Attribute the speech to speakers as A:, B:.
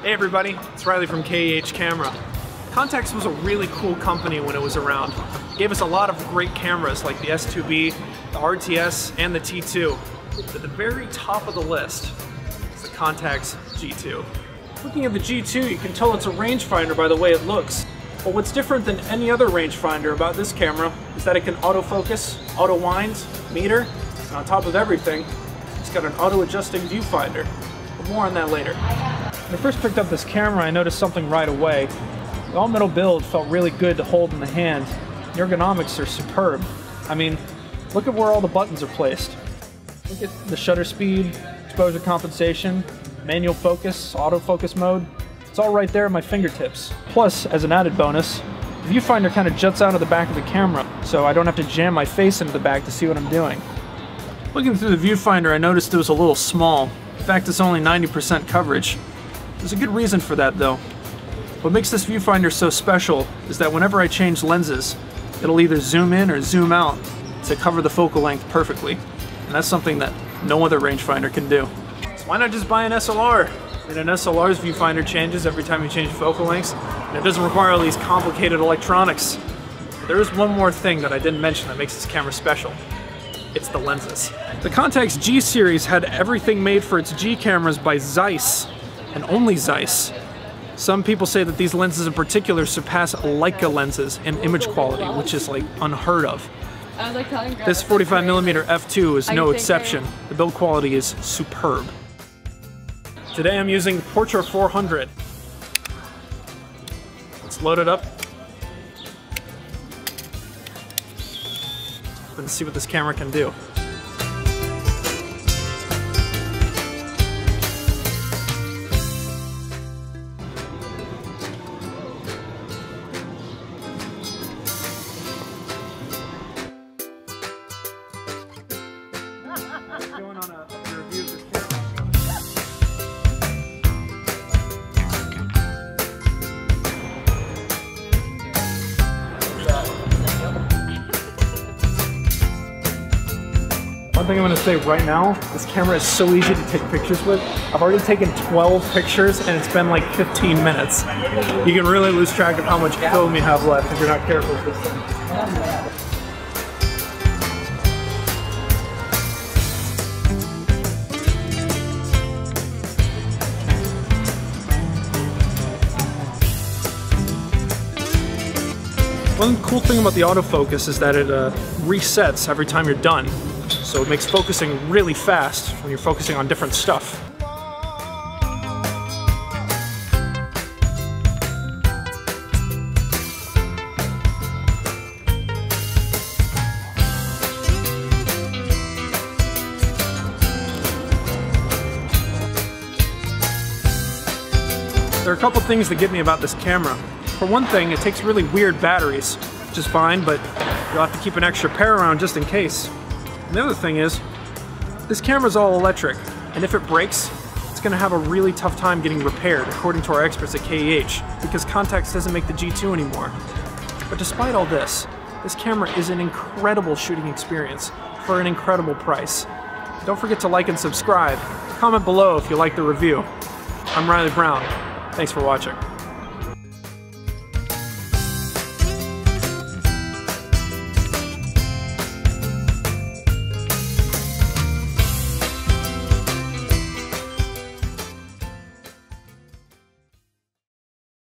A: Hey everybody, it's Riley from KEH Camera. Contax was a really cool company when it was around. It gave us a lot of great cameras like the S2B, the RTS, and the T2. But the very top of the list is the Contax G2. Looking at the G2, you can tell it's a rangefinder by the way it looks. But what's different than any other rangefinder about this camera is that it can autofocus, auto wind, meter, and on top of everything, it's got an auto-adjusting viewfinder. But more on that later. When I first picked up this camera, I noticed something right away. The all-metal build felt really good to hold in the hand. The ergonomics are superb. I mean, look at where all the buttons are placed. Look at the shutter speed, exposure compensation, manual focus, autofocus mode. It's all right there at my fingertips. Plus, as an added bonus, the viewfinder kind of juts out of the back of the camera, so I don't have to jam my face into the back to see what I'm doing. Looking through the viewfinder, I noticed it was a little small. In fact, it's only 90% coverage. There's a good reason for that though. What makes this viewfinder so special is that whenever I change lenses, it'll either zoom in or zoom out to cover the focal length perfectly. And that's something that no other rangefinder can do. So why not just buy an SLR? And an SLR's viewfinder changes every time you change focal lengths, and it doesn't require all these complicated electronics. But there is one more thing that I didn't mention that makes this camera special. It's the lenses. The Contax G series had everything made for its G cameras by Zeiss, and only Zeiss. Some people say that these lenses in particular surpass Leica lenses in image quality, which is like unheard of. This 45mm f2 is no exception. The build quality is superb. Today I'm using Portra 400. Let's load it up and see what this camera can do. Going on a review of this camera. One thing I'm going to say right now, this camera is so easy to take pictures with. I've already taken 12 pictures and it's been like 15 minutes. You can really lose track of how much film you have left if you're not careful with this thing. One cool thing about the autofocus is that it resets every time you're done. So it makes focusing really fast when you're focusing on different stuff. There are a couple things that get me about this camera. For one thing, it takes really weird batteries, which is fine, but you'll have to keep an extra pair around just in case. And the other thing is, this camera's all electric, and if it breaks, it's going to have a really tough time getting repaired, according to our experts at KEH, because Contax doesn't make the G2 anymore. But despite all this camera is an incredible shooting experience for an incredible price. Don't forget to like and subscribe. Comment below if you like the review. I'm Riley Brown. Thanks for watching.